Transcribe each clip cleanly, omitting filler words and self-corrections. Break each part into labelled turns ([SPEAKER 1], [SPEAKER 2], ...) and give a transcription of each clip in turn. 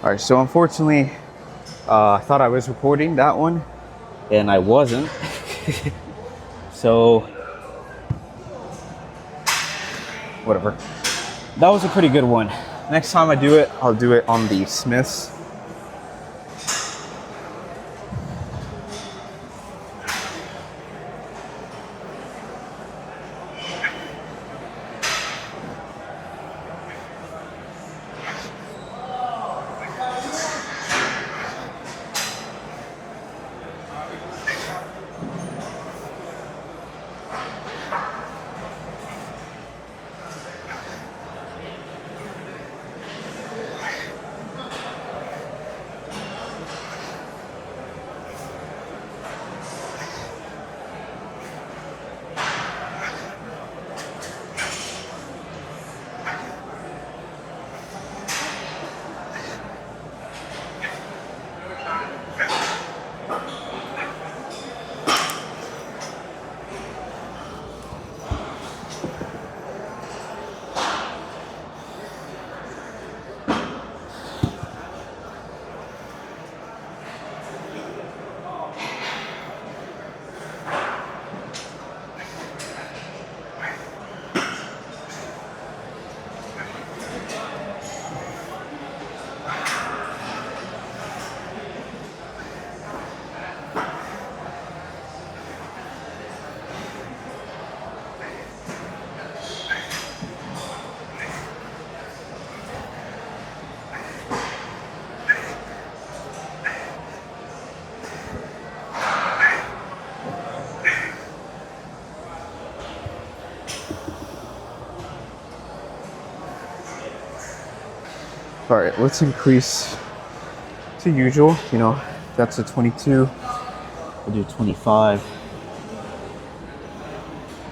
[SPEAKER 1] All right, so unfortunately, I thought I was recording that one, and I wasn't. So, whatever. That was a pretty good one. Next time I do it, I'll do it on the Smiths. All right, let's increase to usual. You know, that's a 22. We'll do 25.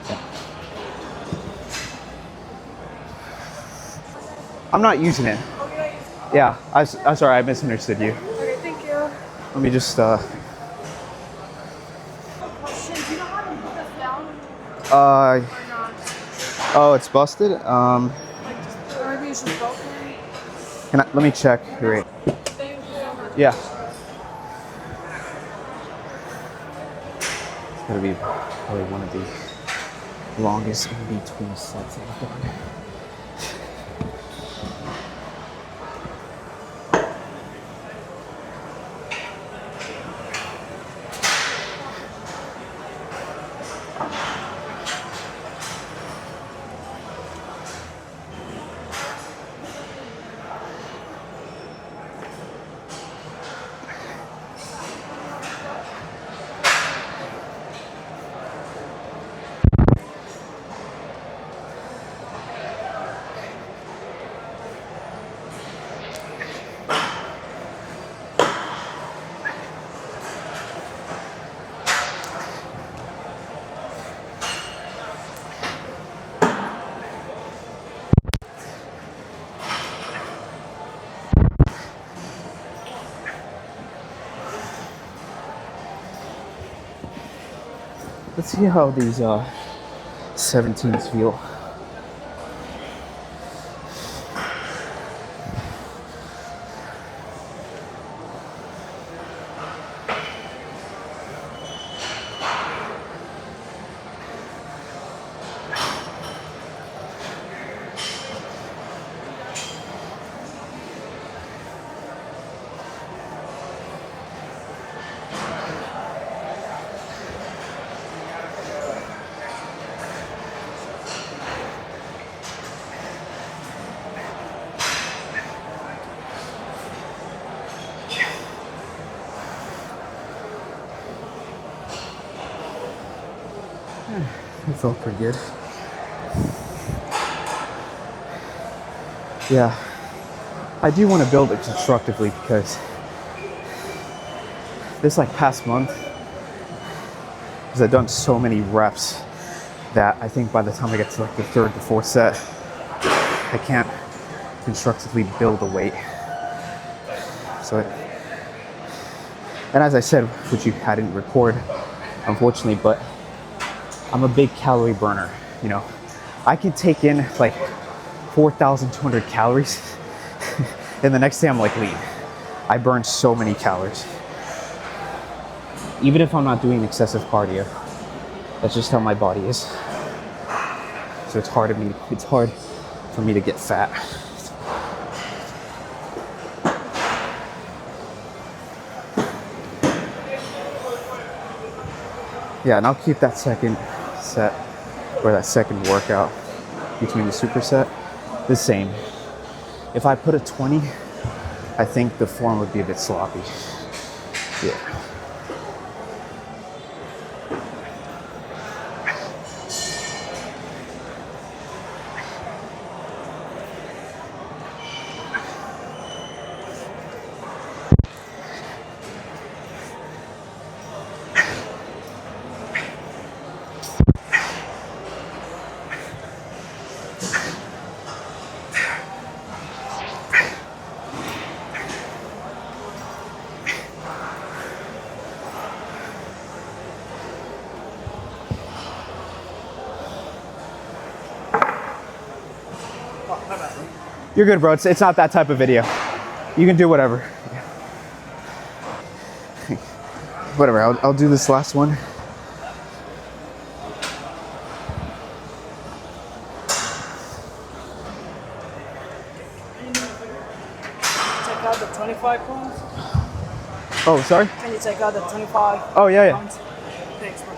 [SPEAKER 1] Yeah. I'm not using it. Yeah, I'm sorry, I misunderstood you.
[SPEAKER 2] Okay, thank you.
[SPEAKER 1] Let me just
[SPEAKER 2] Question, do you know how to put this down
[SPEAKER 1] uh,
[SPEAKER 2] or not?
[SPEAKER 1] oh, it's busted.
[SPEAKER 2] Like, just, or maybe it's just broken?
[SPEAKER 1] Let me check. Great.
[SPEAKER 2] Thank you so much.
[SPEAKER 1] Yeah. It's gonna be probably one of the longest in between sets I've done. Let's see how these 17s feel. It felt pretty good. Yeah, I do want to build it constructively because this past month, because I've done so many reps that I think by the time I get to the third to fourth set, I can't constructively build a weight. So, and as I said, which I didn't record, unfortunately, but I'm a big calorie burner. You know, I can take in 4,200 calories, and the next day I'm lean. I burn so many calories. Even if I'm not doing excessive cardio. That's just how my body is. So it's hard for me to get fat. Yeah, and I'll keep that second set or that second workout between the superset the same. If I put a 20, I think the form would be a bit sloppy. Yeah. You're good, bro. It's not that type of video. You can do whatever. Whatever, I'll do this last one.
[SPEAKER 2] Take out the 25 pounds.
[SPEAKER 1] Oh, sorry?
[SPEAKER 2] Can you take out the 25
[SPEAKER 1] Oh, yeah.
[SPEAKER 2] pounds? Thanks, bro.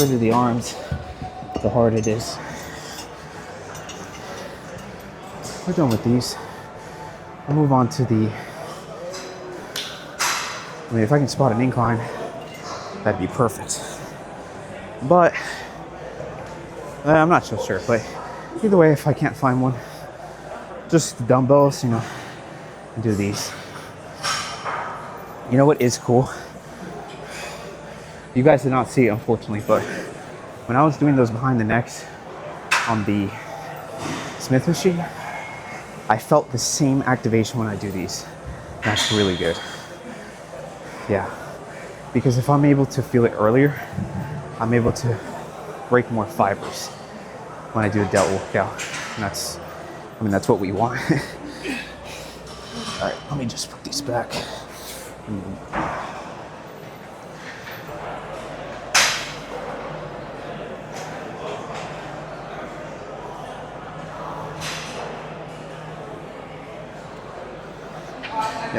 [SPEAKER 1] The further the arms, the harder it is. We're done with these. I'll move on to the, if I can spot an incline, that'd be perfect. But, I'm not so sure, but either way, if I can't find one, just the dumbbells, and do these. You know what is cool? You guys did not see it, unfortunately, but when I was doing those behind the necks on the Smith machine, I felt the same activation when I do these. That's really good. Yeah, because if I'm able to feel it earlier, I'm able to break more fibers when I do a delt workout. And that's what we want. All right, let me just put these back.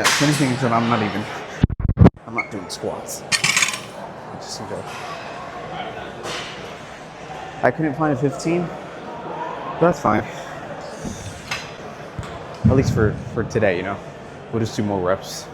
[SPEAKER 1] Yeah, the funny thing is that I'm not doing squats. I couldn't find a 15, but that's fine. At least for today, you know. We'll just do more reps.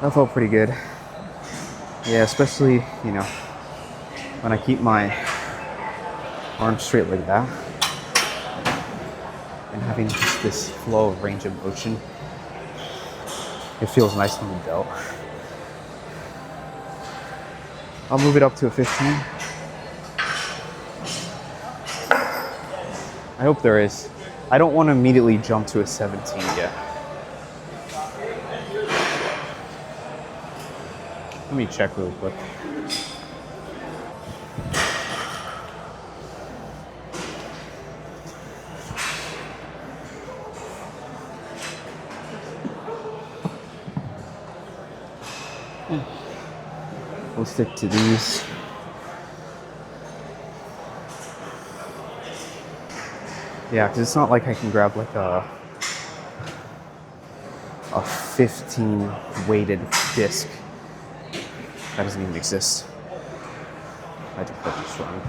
[SPEAKER 1] That felt pretty good. Yeah, especially, you know, when I keep my arms straight like that and having just this flow of range of motion. It feels nice on the delt. I'll move it up to a 15. I hope there is. I don't want to immediately jump to a 17 yet. Let me check real quick. We'll stick to these. Yeah, because it's not like I can grab like a 15 weighted disc. That doesn't even exist. I just put this wrong.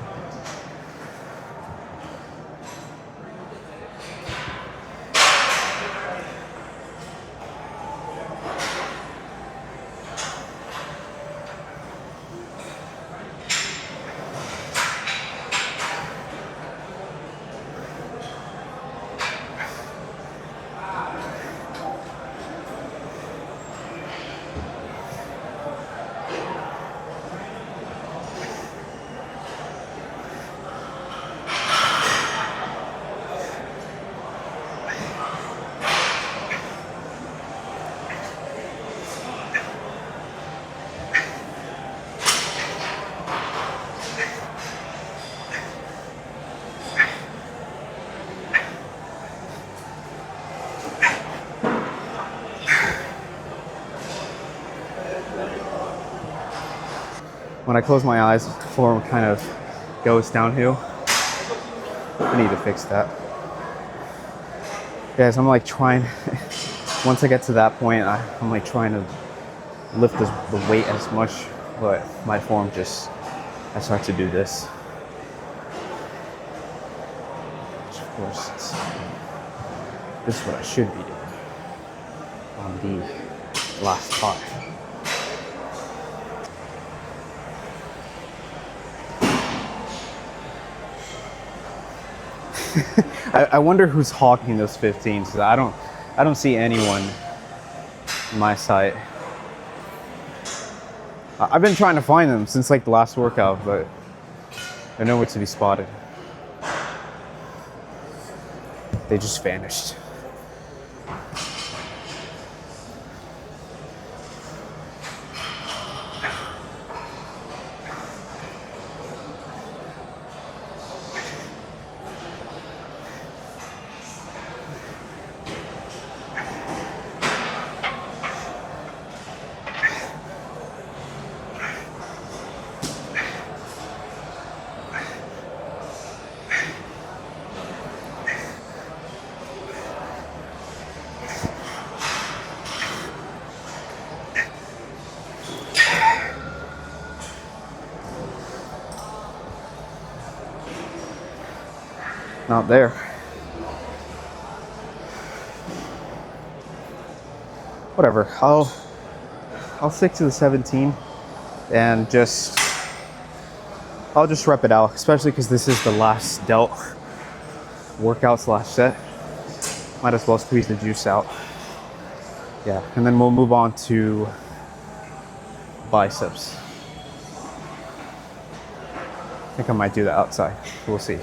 [SPEAKER 1] When I close my eyes, the form kind of goes downhill. I need to fix that. Guys, I'm like trying, once I get to that point, I'm like trying to lift the weight as much, but my form just, I start to do this. Which of course, this is what I should be doing on the last part. I wonder who's hawking those 15s. I don't see anyone in my sight. I've been trying to find them since like the last workout, but they're nowhere to be spotted. They just vanished. Not there. Whatever. I'll stick to the 17 and I'll just rep it out, especially because this is the last delt workout slash set. Might as well squeeze the juice out. Yeah, and then we'll move on to biceps. I think I might do that outside. We'll see.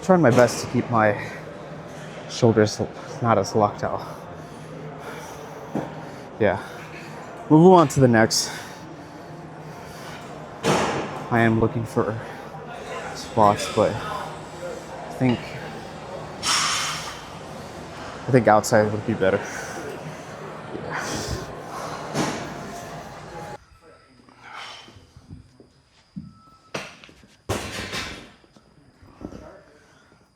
[SPEAKER 1] Trying my best to keep my shoulders not as locked out. Yeah. We'll move on to the next. I am looking for spots, but I think outside would be better. Yeah.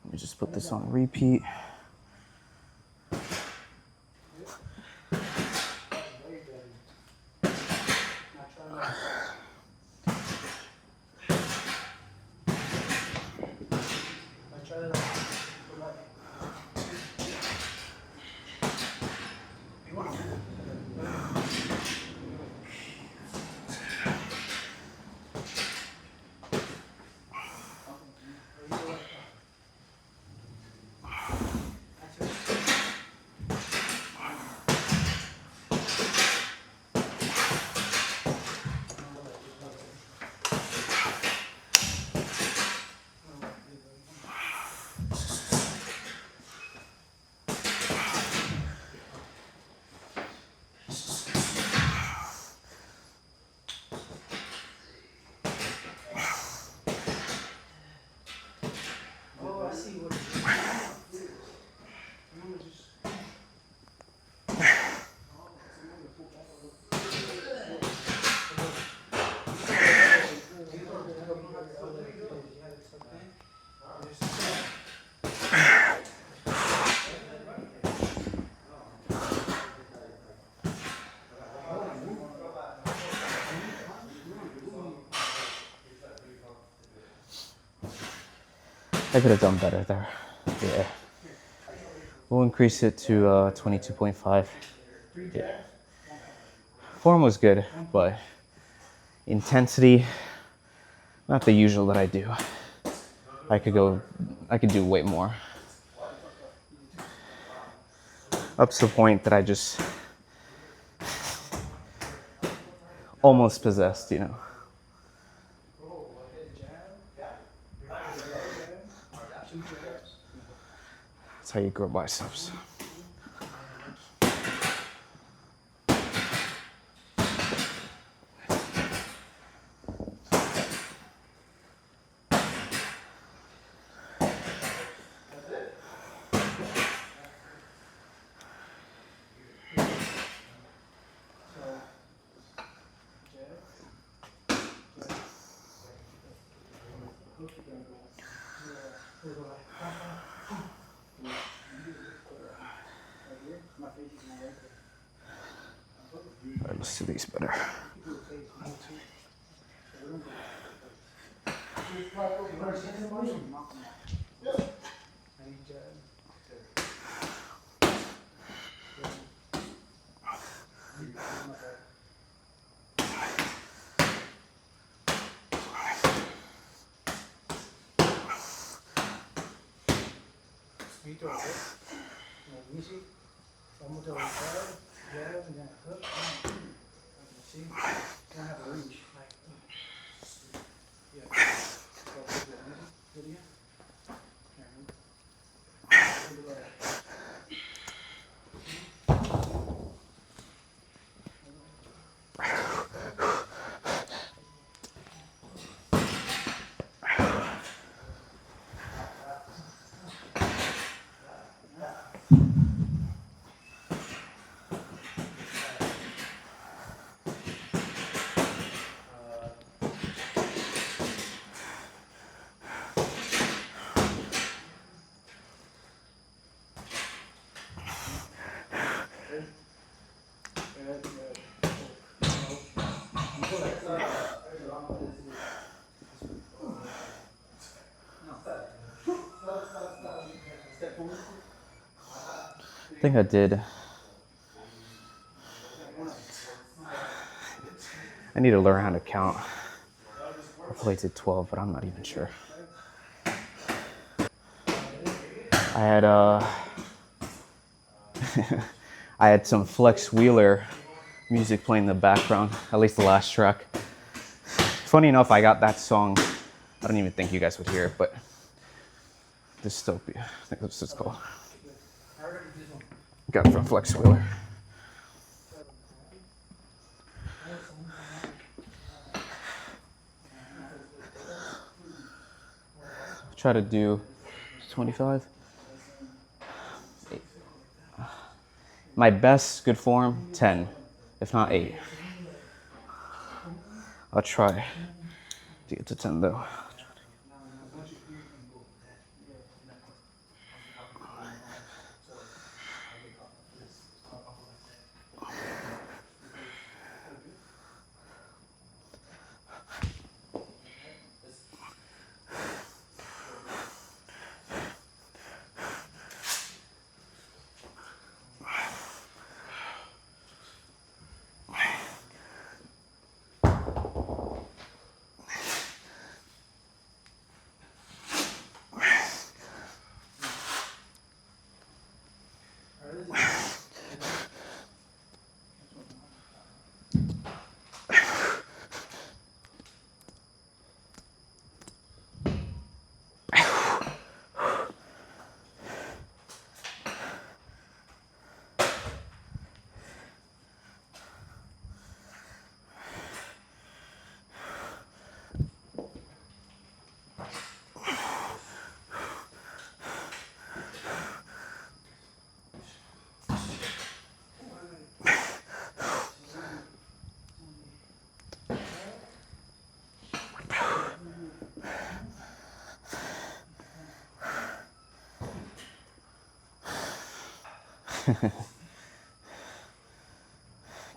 [SPEAKER 1] Let me just put this on repeat. I could have done better there. Yeah. We'll increase it to 22.5. Yeah. Form was good, but intensity, not the usual that I do. I could do way more. Up to the point that I just almost possessed, you know. That's how you grow biceps. All right, let's do these better. I think I did. I need to learn how to count. I probably did 12, but I'm not even sure. I had I had some Flex Wheeler music playing in the background, at least the last track. Funny enough, I got that song. I don't even think you guys would hear it, but Dystopia, I think that's what it's called. Got it from Flex Wheeler. Try to do 25. My best good form, 10, if not 8. I'll try to get to 10 though.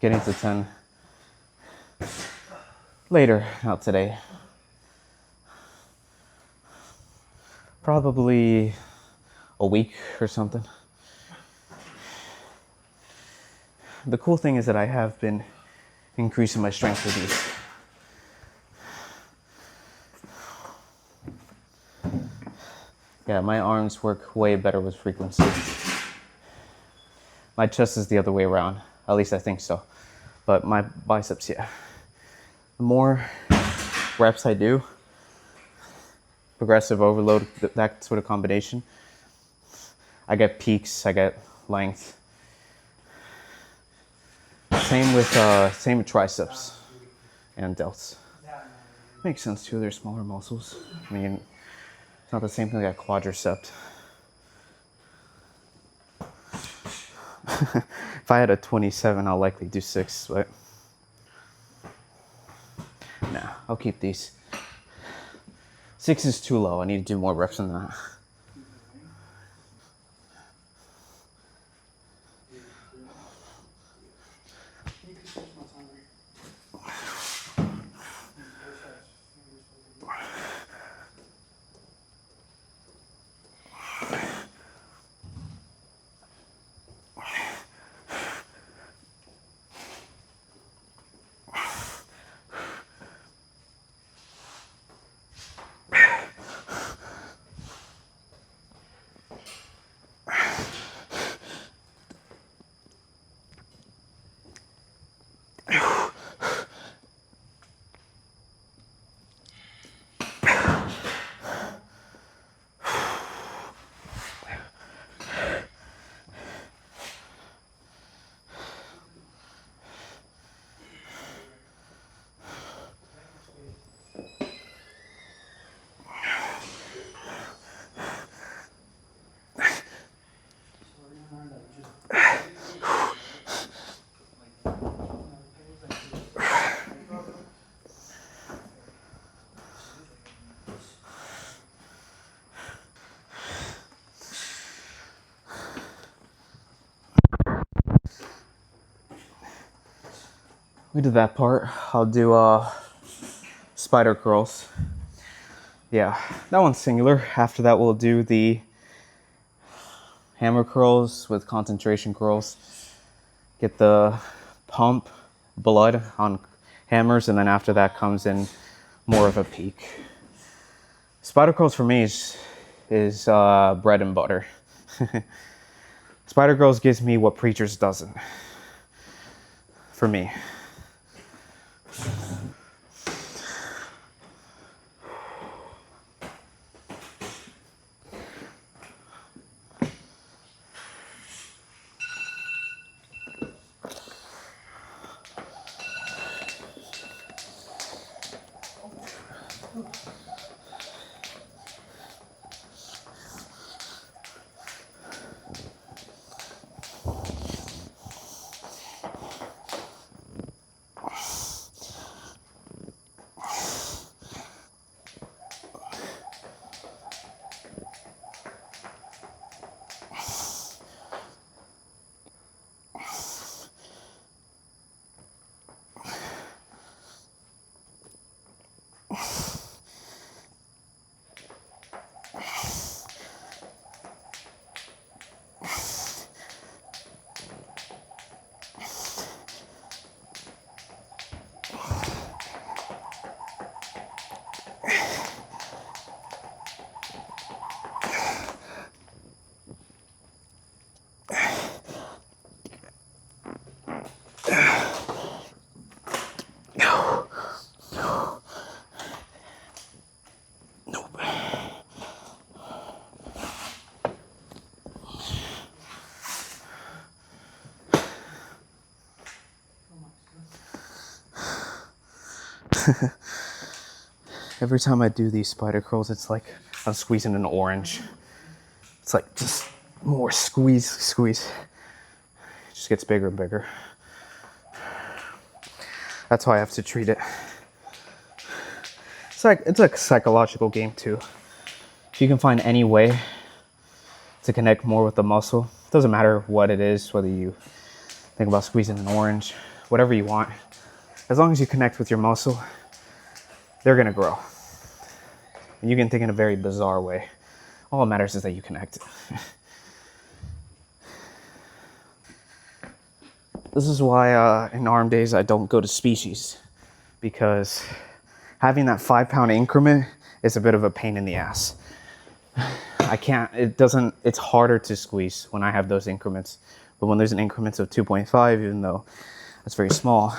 [SPEAKER 1] Getting to 10 later, not today. Probably a week or something. The cool thing is that I have been increasing my strength with these. Yeah, my arms work way better with frequency. My chest is the other way around. At least I think so. But my biceps, yeah. The more reps I do, progressive overload, that sort of combination, I get peaks, I get length. Same with triceps and delts. Makes sense too, they're smaller muscles. I mean, it's not the same thing like a quadricep. If I had a 27, I'll likely do 6, but nah, I'll keep these. 6 is too low. I need to do more reps than that. We did that part. I'll do spider curls. Yeah, that one's singular. After that, we'll do the hammer curls with concentration curls. Get the pump blood on hammers, and then after that comes in more of a peak. Spider curls for me is bread and butter. Spider curls gives me what preachers doesn't. For me. Every time I do these spider curls, it's like I'm squeezing an orange. It's like just more squeeze. It just gets bigger and bigger. That's how I have to treat it. It's a psychological game too. If you can find any way to connect more with the muscle, it doesn't matter what it is, whether you think about squeezing an orange, whatever you want. As long as you connect with your muscle, they're gonna grow. And you can think in a very bizarre way. All that matters is that you connect. This is why in arm days I don't go to species, because having that 5-pound increment is a bit of a pain in the ass. It's harder to squeeze when I have those increments. But when there's an increment of 2.5, even though that's very small,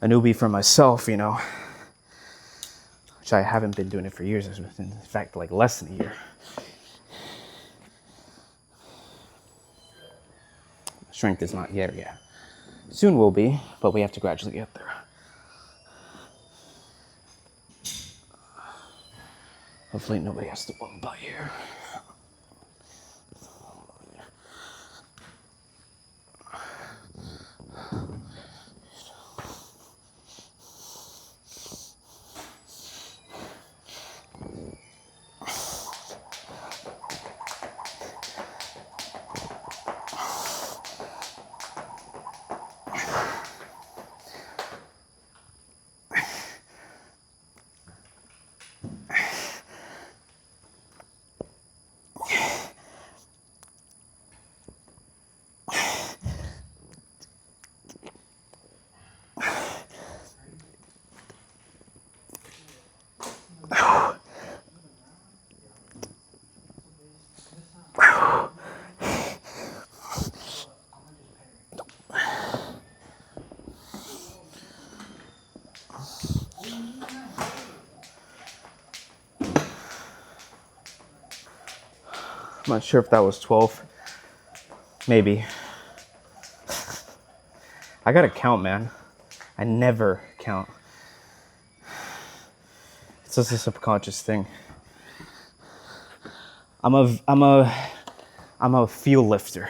[SPEAKER 1] a newbie for myself, you know, which I haven't been doing it for years, in fact, like less than a year. Strength is not yet yet. Soon will be, but we have to gradually get there. Hopefully nobody has to bump by here. I'm not sure if that was 12. Maybe. I gotta count, man. I never count. It's just a subconscious thing. I'm a feel lifter.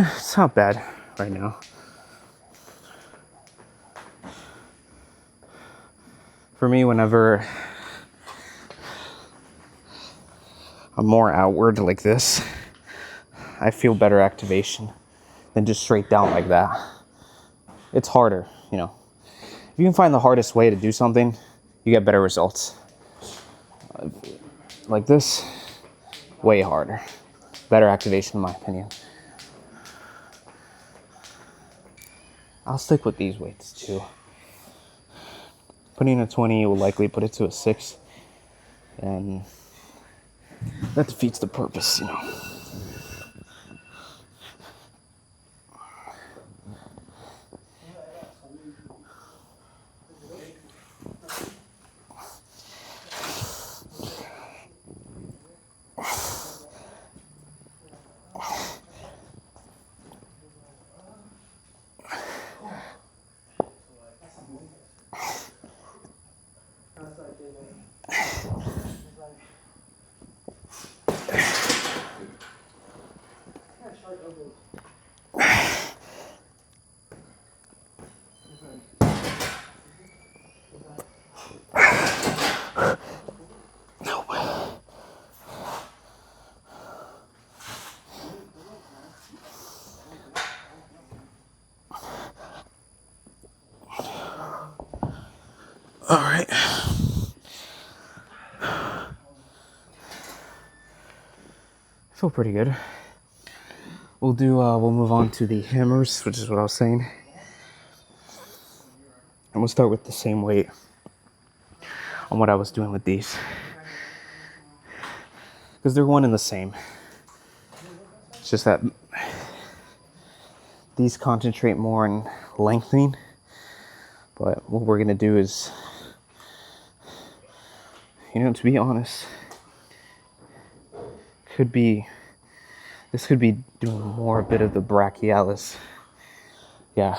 [SPEAKER 1] It's not bad right now. For me, whenever I'm more outward like this, I feel better activation than just straight down like that. It's harder, you know. If you can find the hardest way to do something, you get better results. Like this, way harder. Better activation in my opinion. I'll stick with these weights too. Putting a 20 will likely put it to a 6, and that defeats the purpose, you know. All right. Feel pretty good. We'll move on to the hammers, which is what I was saying. And we'll start with the same weight on what I was doing with these. Because they're one and the same. It's just that these concentrate more on lengthening. But what we're gonna do is, you know, to be honest, this could be doing more a bit of the brachialis. Yeah.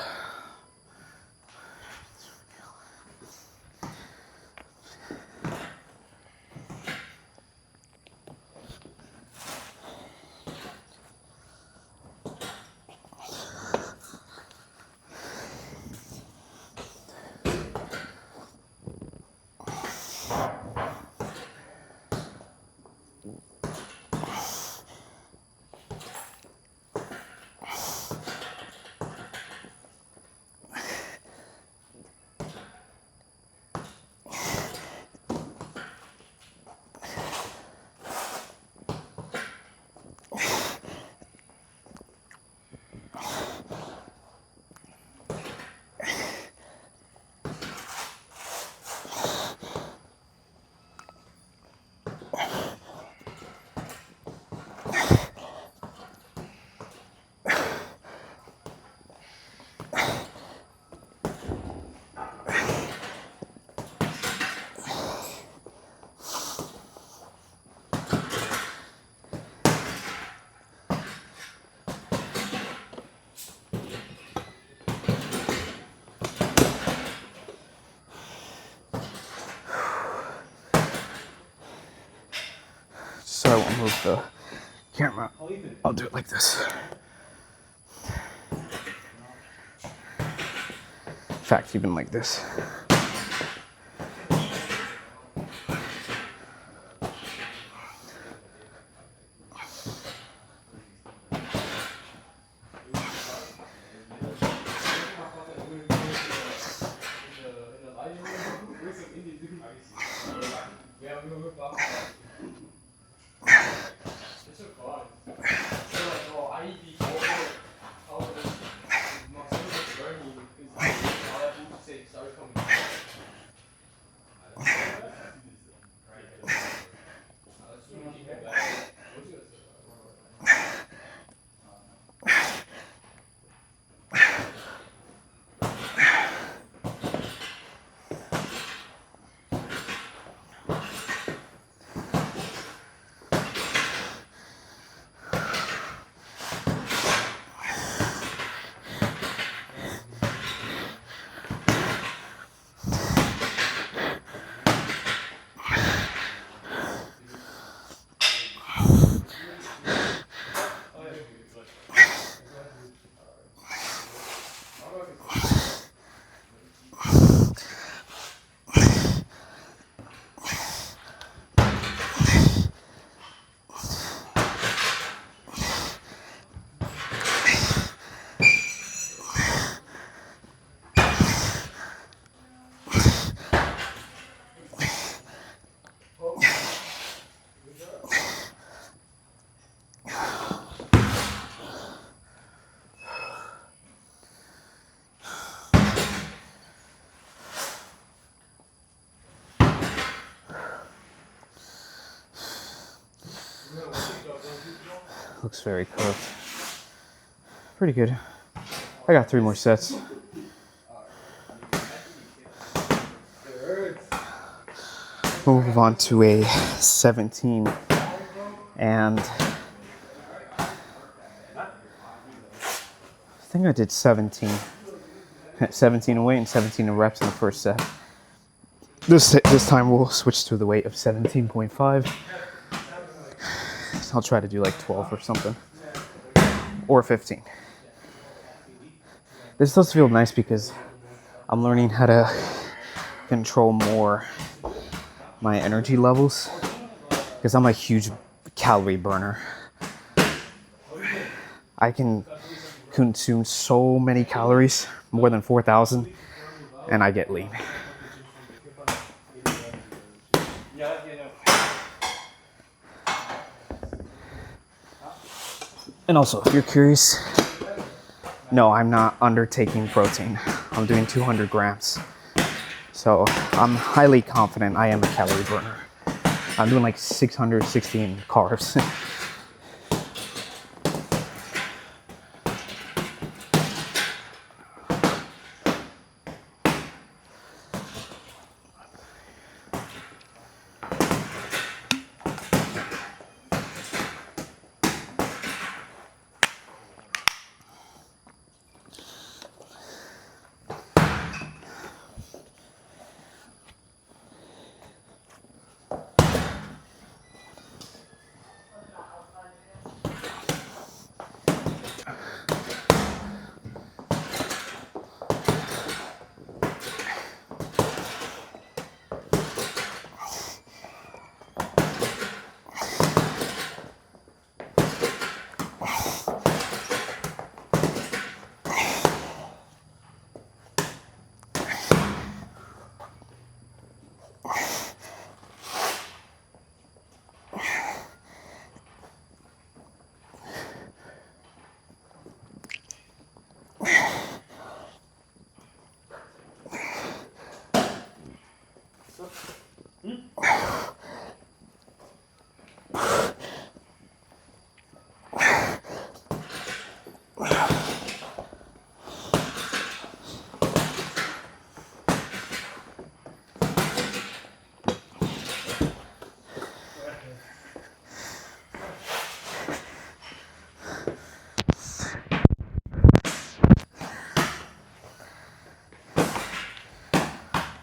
[SPEAKER 1] So I won't move the camera. I'll do it like this. In fact, even like this. Looks very curved. Pretty good. I got 3 more sets. We'll move on to a 17, and I think I did 17 in weight and 17 in reps in the first set. This time we'll switch to the weight of 17.5. I'll try to do like 12 or something, or 15. This does feel nice because I'm learning how to control more my energy levels, because I'm a huge calorie burner. I can consume so many calories, more than 4,000, and I get lean. And also, if you're curious, no, I'm not undertaking protein. I'm doing 200 grams. So I'm highly confident I am a calorie burner. I'm doing like 616 carbs.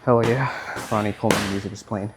[SPEAKER 1] Hell yeah, Ronnie Coleman music is playing.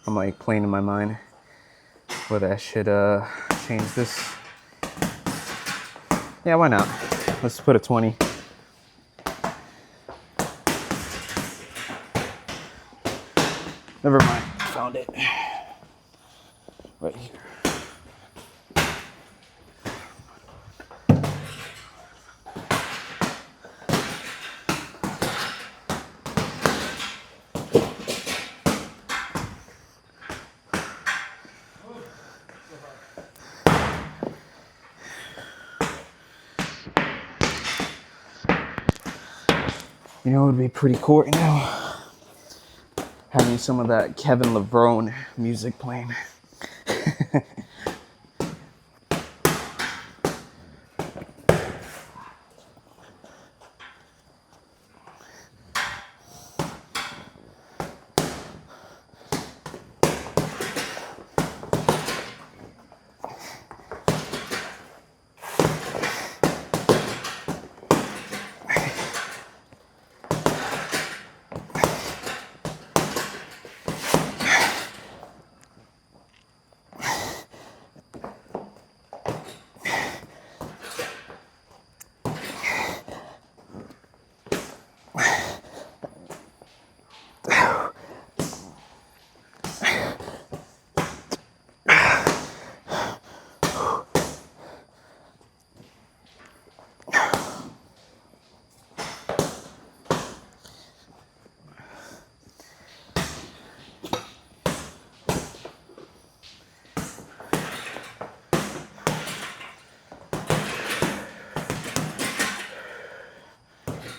[SPEAKER 1] I'm like playing in my mind whether I should change this. Yeah, why not? Let's put a 20. Never mind. Found it. Right here. You know, it would be pretty cool right now, having some of that Kevin Levroneo music playing.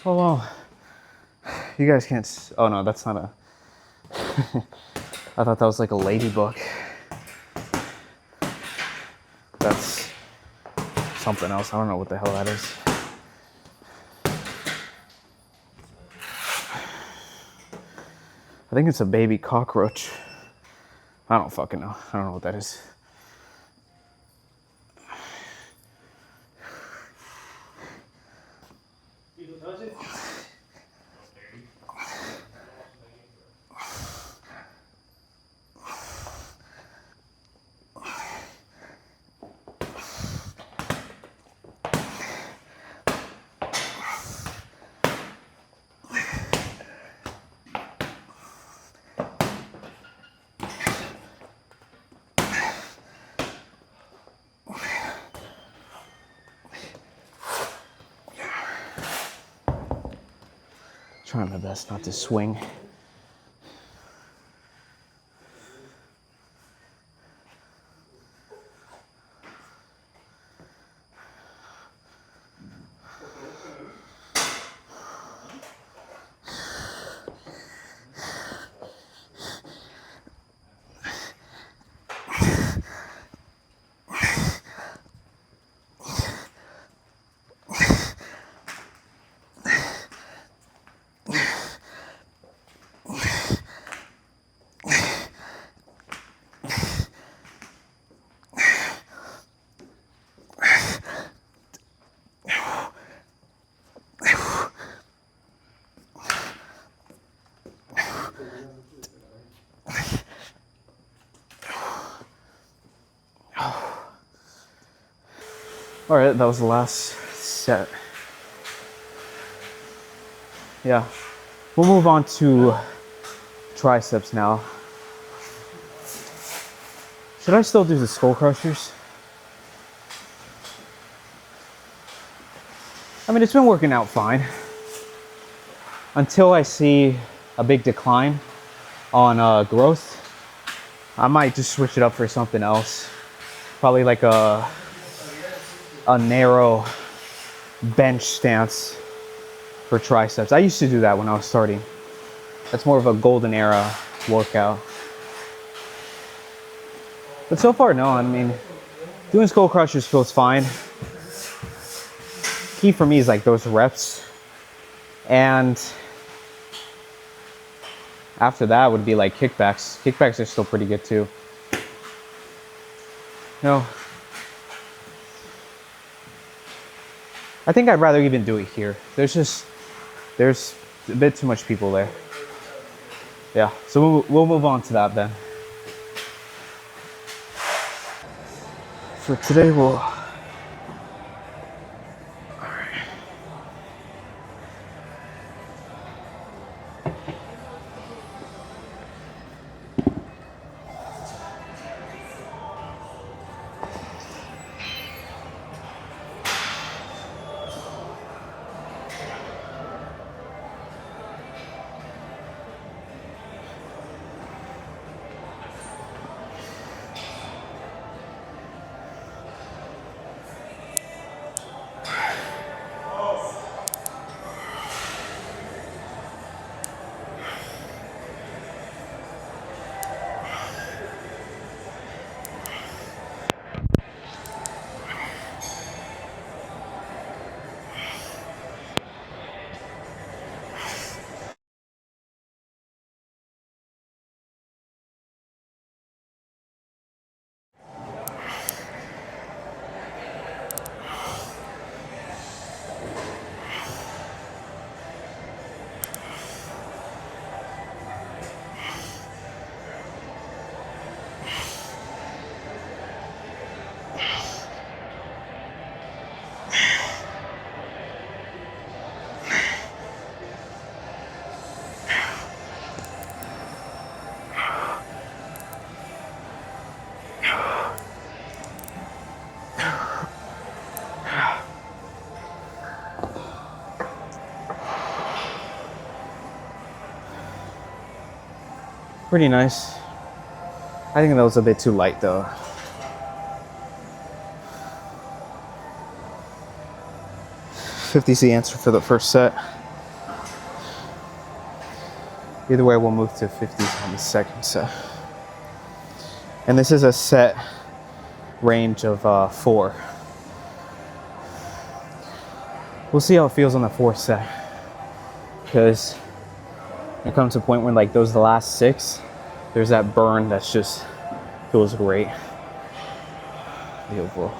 [SPEAKER 1] Oh, well, you guys can't. Oh, no, that's not a. I thought that was like a ladybug. That's something else. I don't know what the hell that is. I think it's a baby cockroach. I don't fucking know. I don't know what that is. Trying my best not to swing. All right, that was the last set. Yeah, we'll move on to triceps now. Should I still do the skull crushers? I mean, it's been working out fine until I see a big decline on growth. I might just switch it up for something else. Probably like a narrow bench stance for triceps. I used to do that when I was starting. That's more of a golden era workout. But so far, no. I mean, doing skull crushers feels fine. Key for me is like those reps. And after that would be like kickbacks. Kickbacks are still pretty good too. No. I think I'd rather even do it here. There's a bit too much people there. Yeah, so we'll move on to that then. For today, we'll... Pretty nice. I think that was a bit too light though. $50's the answer for the first set. Either way, we'll move to 50s on the second set. And this is a set range of 4. We'll see how it feels on the fourth set. Because it comes to a point when like those the last 6, there's that burn that's just feels great. The overall.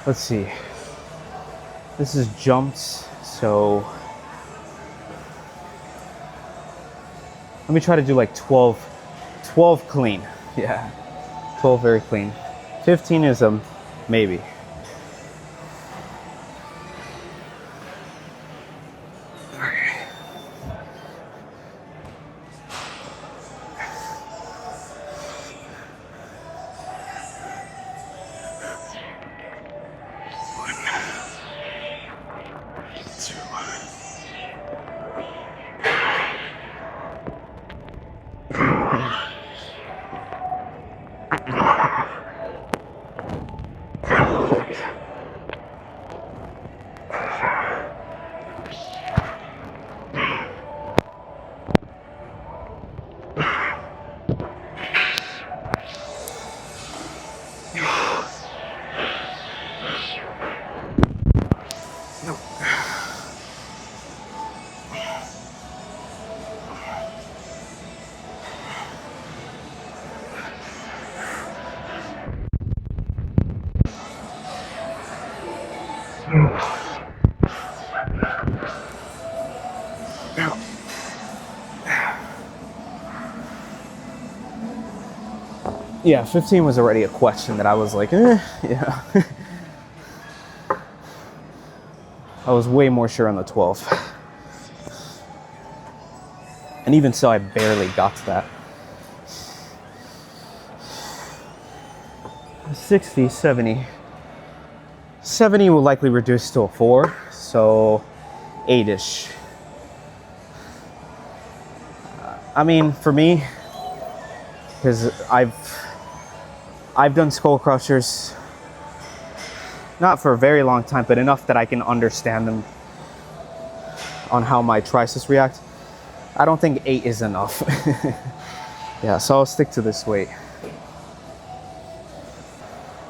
[SPEAKER 1] Let's see. This is jumps, so let me try to do like 12 clean. Yeah, 12 very clean. 15 is a maybe. Yeah, 15 was already a question that I was like, yeah. I was way more sure on the 12. And even so, I barely got to that. 60, 70. 70 will likely reduce to a 4, so 8-ish. I mean, for me, because I've done skull crushers, not for a very long time, but enough that I can understand them on how my triceps react. I don't think 8 is enough. Yeah, so I'll stick to this weight.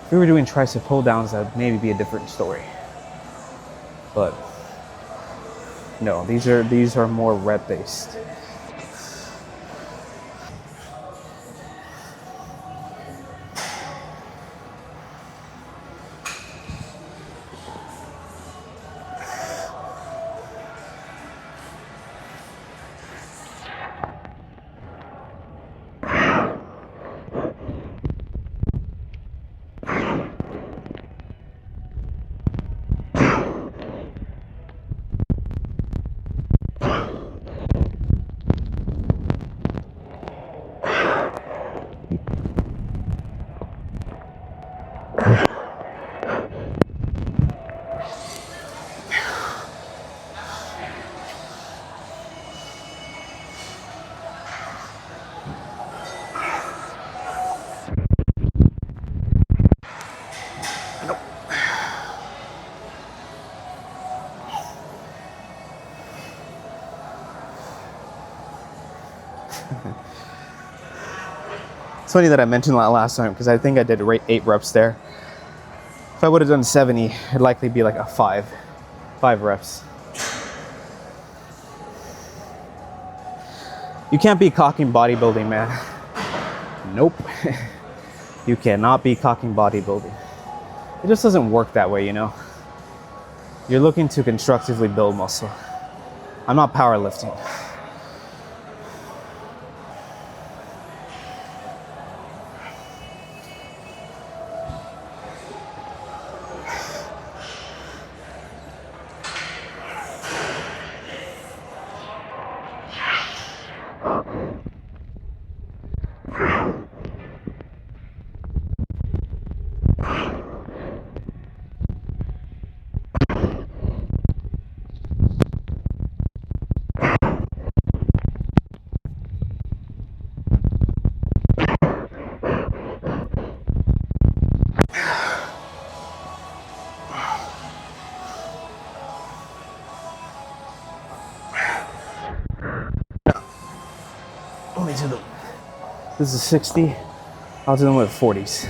[SPEAKER 1] If we were doing tricep pull downs, that'd maybe be a different story. But no, these are more rep based. It's funny that I mentioned that last time because I think I did 8 reps there. If I would have done 70, it'd likely be like a 5 reps. You can't be cocking bodybuilding, man. Nope. You cannot be cocking bodybuilding. It just doesn't work that way, you know? You're looking to constructively build muscle. I'm not powerlifting. me do them. This is 60. I'll do them with 40s.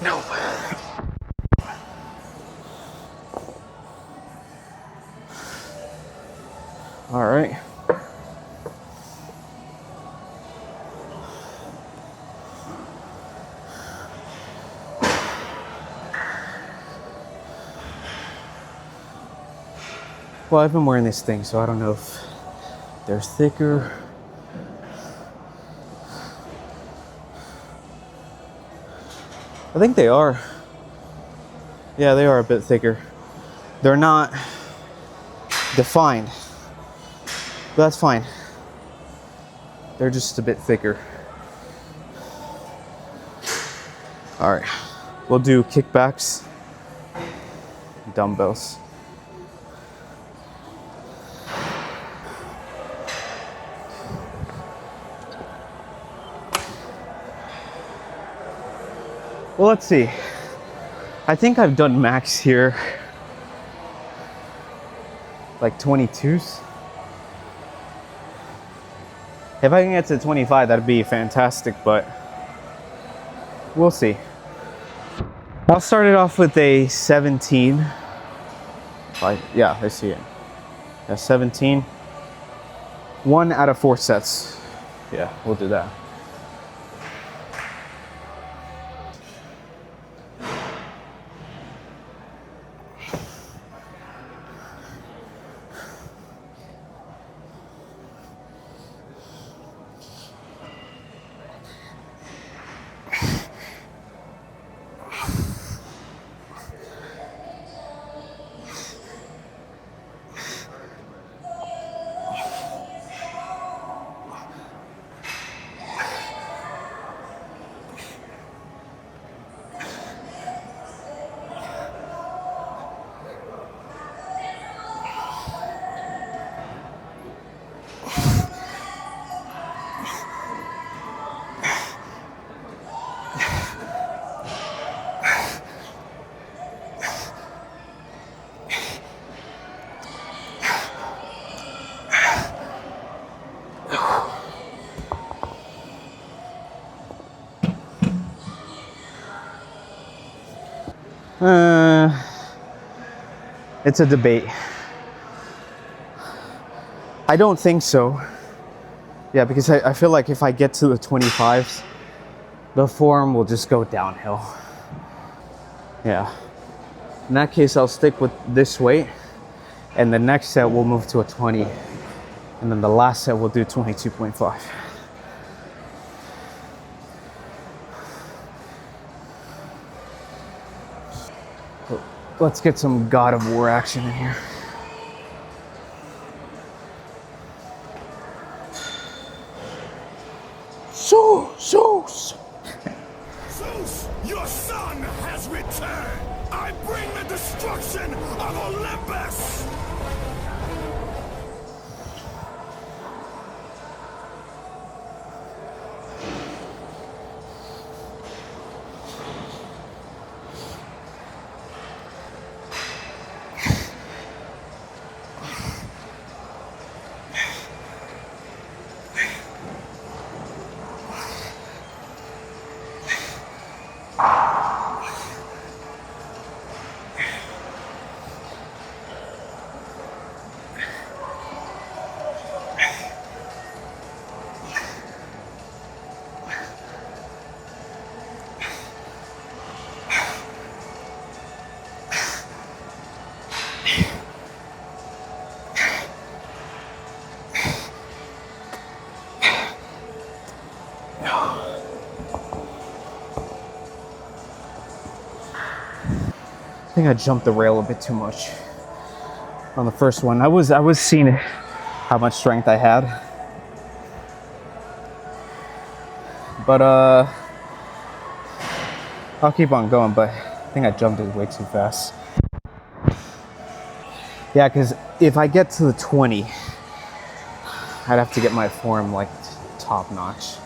[SPEAKER 1] No. All right. Well, I've been wearing this thing, so I don't know if they're thicker. I think they are. Yeah, they are a bit thicker. They're not defined, but that's fine. They're just a bit thicker. All right, we'll do kickbacks, dumbbells. Well, let's see. I think I've done max here, like 22s. If I can get to 25, that'd be fantastic, but we'll see. I'll start it off with a 17. Yeah, I see it. A 17. 1 out of 4 sets. Yeah, we'll do that. It's a debate. I don't think so. Yeah, because I feel like if I get to the 25s, the form will just go downhill. Yeah. In that case, I'll stick with this weight, and the next set we'll move to a 20, and then the last set we'll do 22.5. Let's get some God of War action in here. Zeus!
[SPEAKER 3] Zeus, your son has returned! I bring the destruction of Olympus!
[SPEAKER 1] I think I jumped the rail a bit too much on the first one. I was seeing how much strength I had, but I'll keep on going. But I think I jumped it way too fast. Yeah, because if I get to the 20, I'd have to get my form like top notch.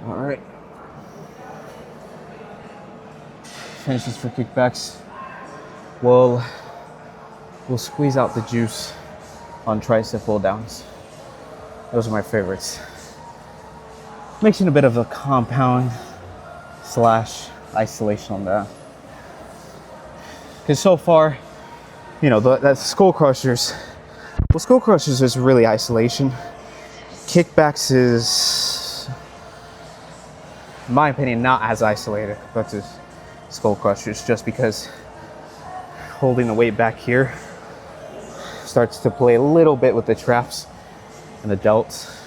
[SPEAKER 1] All right. Finishes for kickbacks. We'll squeeze out the juice on tricep pull downs. Those are my favorites. Making a bit of a compound / isolation on that. Because so far, you know, that skull crushers. Well, skull crushers is really isolation. Kickbacks is, in my opinion, not as isolated compared to skull crushers, just because holding the weight back here starts to play a little bit with the traps and the delts.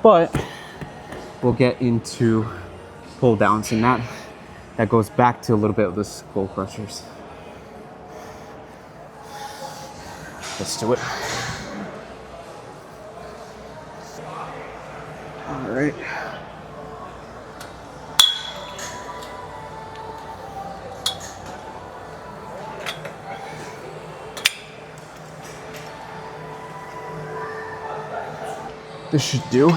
[SPEAKER 1] But we'll get into pull downs, and that goes back to a little bit of the skull crushers. Let's do it. All right. This should do.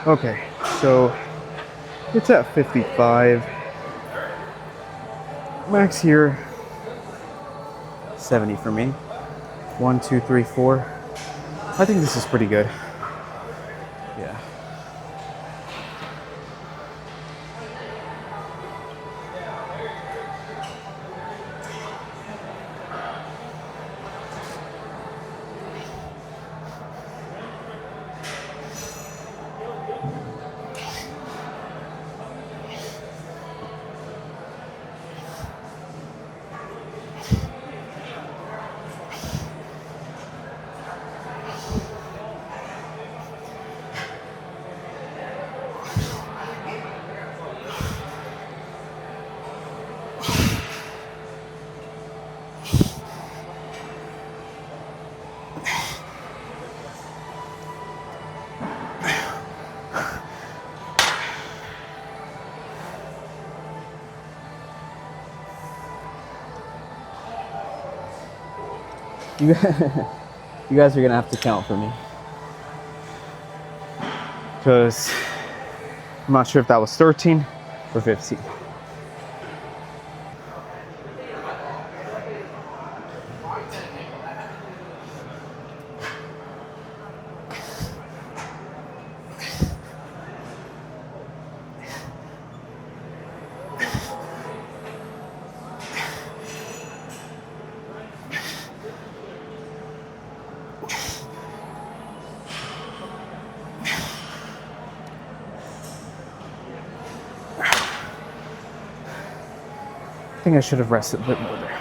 [SPEAKER 1] Okay, so it's at 55. Max here, 70 for me. 1, 2, 3, 4. I think this is pretty good. Yeah. You, you guys are gonna have to count for me. Because I'm not sure if that was 13 or 15. I think I should have rested a bit more there.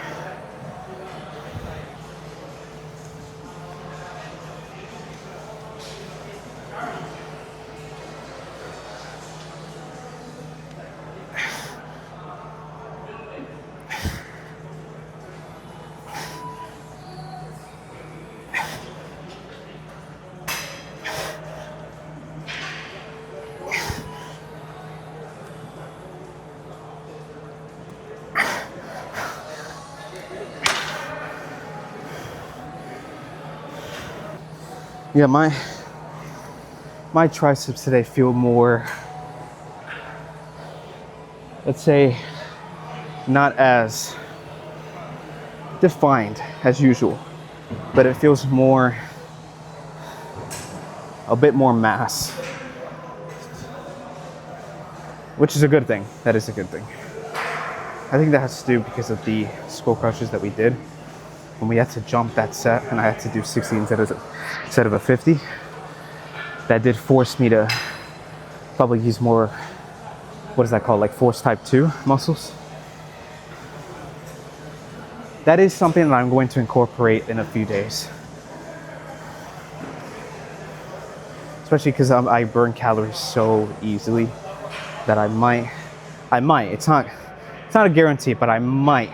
[SPEAKER 1] Yeah, my triceps today feel more, let's say, not as defined as usual, but it feels more, a bit more mass, which is a good thing. That is a good thing. I think that has to do because of the skull crushes that we did when we had to jump that set and I had to do 60 instead of a 50. That did force me to probably use more, what is that called, like force type 2 muscles. That is something that I'm going to incorporate in a few days. Especially because I burn calories so easily that I might, it's not a guarantee, but I might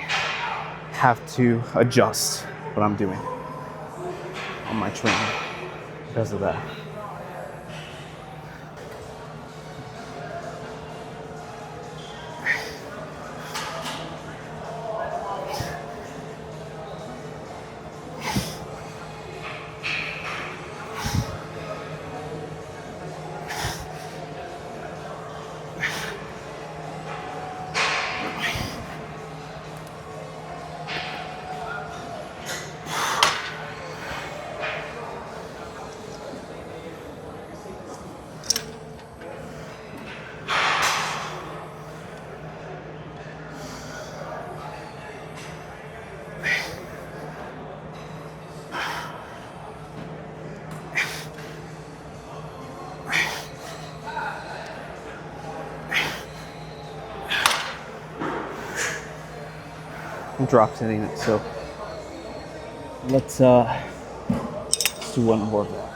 [SPEAKER 1] have to adjust what I'm doing on my training because of that. I'm dropping it, so let's do one more of that.